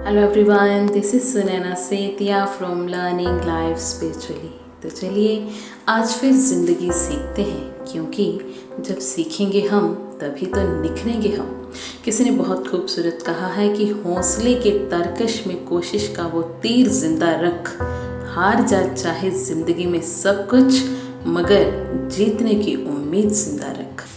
Hello everyone, this is Sunaina Setia from learning life spiritually. तो चलिए आज फिर ज़िंदगी सीखते हैं, क्योंकि जब सीखेंगे हम तभी तो निखरेंगे हम। किसी ने बहुत खूबसूरत कहा है कि हौसले के तरकश में कोशिश का वो तीर जिंदा रख, हार जा चाहे ज़िंदगी में सब कुछ, मगर जीतने की उम्मीद जिंदा रख।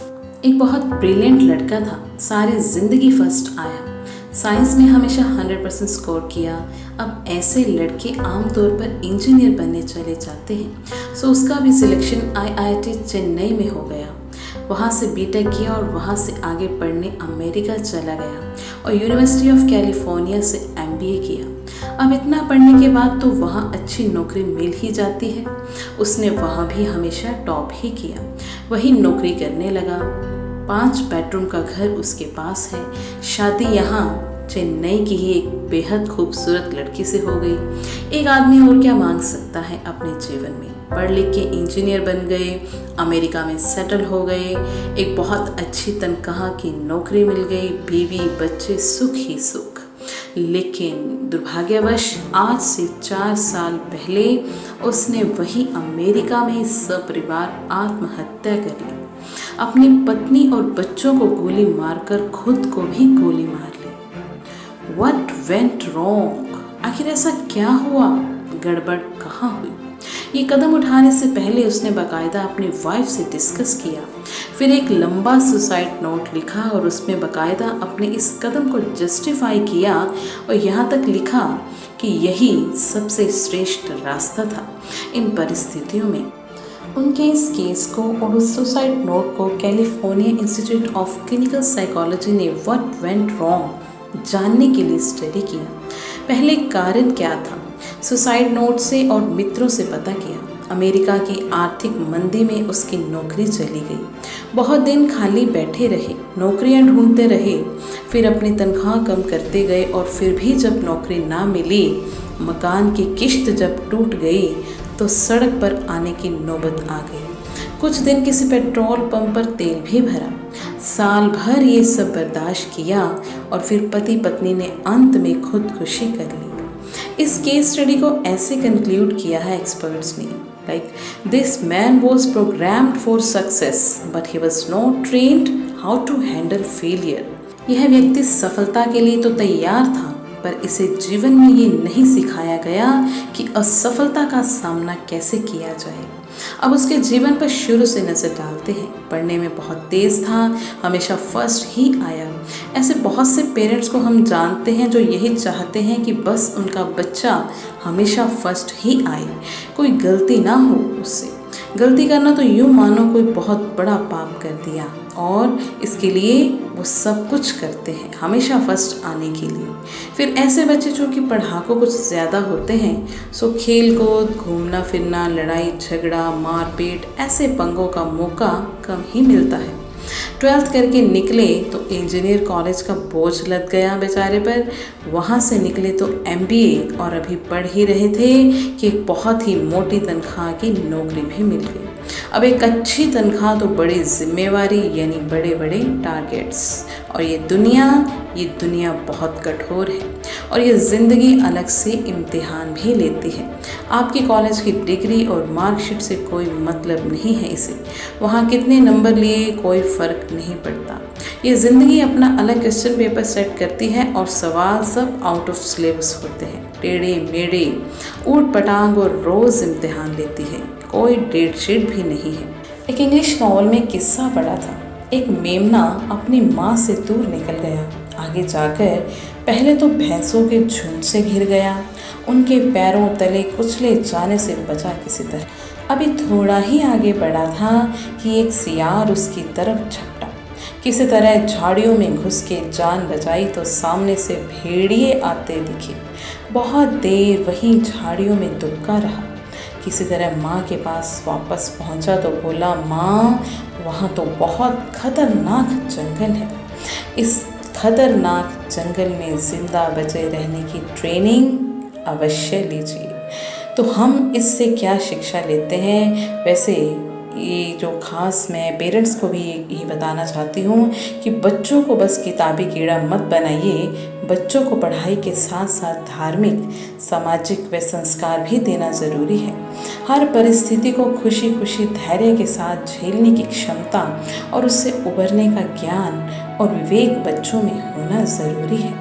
एक बहुत ब्रिलियंट लड़का था, सारी ज़िंदगी फर्स्ट आया, साइंस में हमेशा 100% स्कोर किया। अब ऐसे लड़के आमतौर पर इंजीनियर बनने चले जाते हैं। सो उसका भी सिलेक्शन IIT चेन्नई में हो गया। वहाँ से बीटेक किया और वहाँ से आगे पढ़ने अमेरिका चला गया और यूनिवर्सिटी ऑफ कैलिफोर्निया से MBA किया। अब इतना पढ़ने के बाद तो वहाँ अच्छी नौकरी मिल ही जाती है। उसने वहाँ भी हमेशा टॉप ही किया, वही नौकरी करने लगा। 5 बेडरूम का घर उसके पास है। शादी यहाँ चेन्नई की ही एक बेहद खूबसूरत लड़की से हो गई। एक आदमी और क्या मांग सकता है अपने जीवन में। पढ़ लिख के इंजीनियर बन गए, अमेरिका में सेटल हो गए, एक बहुत अच्छी तनख्वाह की नौकरी मिल गई, बीवी बच्चे सुख ही सुख। लेकिन दुर्भाग्यवश आज से 4 साल पहले उसने वही अमेरिका में सपरिवार आत्महत्या कर ली। अपनी पत्नी और बच्चों को गोली मारकर खुद को भी गोली मार ली। What went wrong? आखिर ऐसा क्या हुआ? गड़बड़ कहाँ हुई? ये कदम उठाने से पहले उसने बाकायदा अपनी वाइफ से डिस्कस किया, फिर एक लंबा सुसाइड नोट लिखा और उसमें बाकायदा अपने इस कदम को जस्टिफाई किया और यहाँ तक लिखा कि यही सबसे श्रेष्ठ रास्ता था इन परिस्थितियों में। उनके इस केस को और उस सुसाइड नोट को California institute of clinical psychology ने व्हाट वेंट रॉन्ग जानने के लिए स्टडी किया। पहले कारण क्या था, सुसाइड नोट से और मित्रों से पता किया। अमेरिका की आर्थिक मंदी में उसकी नौकरी चली गई। बहुत दिन खाली बैठे रहे, नौकरियां ढूंढते रहे, फिर अपनी तनख्वाह कम करते गए और फिर भी जब नौकरी ना मिली, मकान की किश्त जब टूट गई तो सड़क पर आने की नौबत आ गई। कुछ दिन किसी पेट्रोल पंप पर तेल भी भरा। साल भर ये सब बर्दाश्त किया और फिर पति पत्नी ने अंत में खुदकुशी कर ली। इस केस स्टडी को ऐसे कंक्लूड किया है एक्सपर्ट्स ने, like this man was programmed for success but he was not trained how to handle failure. यह व्यक्ति सफलता के लिए तो तैयार था, पर इसे जीवन में ये नहीं सिखाया गया कि असफलता का सामना कैसे किया जाए। अब उसके जीवन पर शुरू से नज़र डालते हैं। पढ़ने में बहुत तेज़ था, हमेशा फर्स्ट ही आया। ऐसे बहुत से पेरेंट्स को हम जानते हैं जो यही चाहते हैं कि बस उनका बच्चा हमेशा फर्स्ट ही आए, कोई गलती ना हो उससे। गलती करना तो यूँ मानो कोई बहुत बड़ा पाप कर दिया, और इसके लिए वो सब कुछ करते हैं हमेशा फर्स्ट आने के लिए। फिर ऐसे बच्चे जो कि पढ़ाकू कुछ ज़्यादा होते हैं, सो खेल कूद, घूमना फिरना, लड़ाई झगड़ा, मारपीट, ऐसे पंगों का मौका कम ही मिलता है। 12th करके निकले तो इंजीनियर कॉलेज का बोझ लग गया बेचारे पर। वहाँ से निकले तो MBA और अभी पढ़ ही रहे थे कि एक बहुत ही मोटी तनख्वाह की नौकरी भी मिल गई। अब एक अच्छी तनख्वाह तो बड़ी जिम्मेवारी, यानी बड़े बड़े टारगेट्स। और ये दुनिया बहुत कठोर है और ये ज़िंदगी अलग से इम्तिहान भी लेती है। आपकी कॉलेज की डिग्री और मार्कशीट से कोई मतलब नहीं है इसे। वहाँ कितने नंबर लिए कोई फ़र्क नहीं पड़ता। ये ज़िंदगी अपना अलग क्वेश्चन पेपर सेट करती है और सवाल सब आउट ऑफ सिलेबस होते हैं, टेढ़े मेढ़े, ऊट पटांग, और रोज़ इम्तिहान लेती है। कोई डेट शीट भी नहीं है। एक इंग्लिश नॉवल में किस्सा पढ़ा था, एक मेमना अपनी माँ से दूर निकल गया। आगे जाकर पहले तो भैंसों के झुंड से घिर गया, उनके पैरों तले कुचले जाने से बचा किसी तरह। अभी थोड़ा ही आगे बढ़ा था कि एक सियार उसकी तरफ झपटा। किसी तरह झाड़ियों में घुस के जान बचाई तो सामने से भेड़िए आते दिखे। बहुत देर वहीं झाड़ियों में दुबका रहा। किसी तरह माँ के पास वापस पहुँचा तो बोला, माँ वहाँ तो बहुत खतरनाक जंगल है। इस खतरनाक जंगल में ज़िंदा बचे रहने की ट्रेनिंग अवश्य लीजिए। तो हम इससे क्या शिक्षा लेते हैं? वैसे ये जो खास मैं पेरेंट्स को भी यही बताना चाहती हूँ कि बच्चों को बस किताबी कीड़ा मत बनाइए। बच्चों को पढ़ाई के साथ साथ धार्मिक, सामाजिक व संस्कार भी देना ज़रूरी है। हर परिस्थिति को खुशी खुशी धैर्य के साथ झेलने की क्षमता और उससे उबरने का ज्ञान और विवेक बच्चों में होना ज़रूरी है।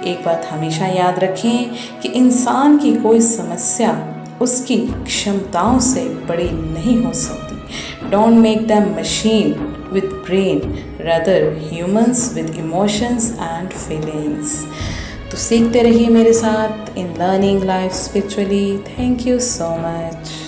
एक बात हमेशा याद रखें कि इंसान की कोई समस्या उसकी क्षमताओं से बड़ी नहीं हो सकती। Don't make them machine with brain, rather humans with emotions and feelings. तो सीखते रहिए मेरे साथ in learning life spiritually. Thank you so much.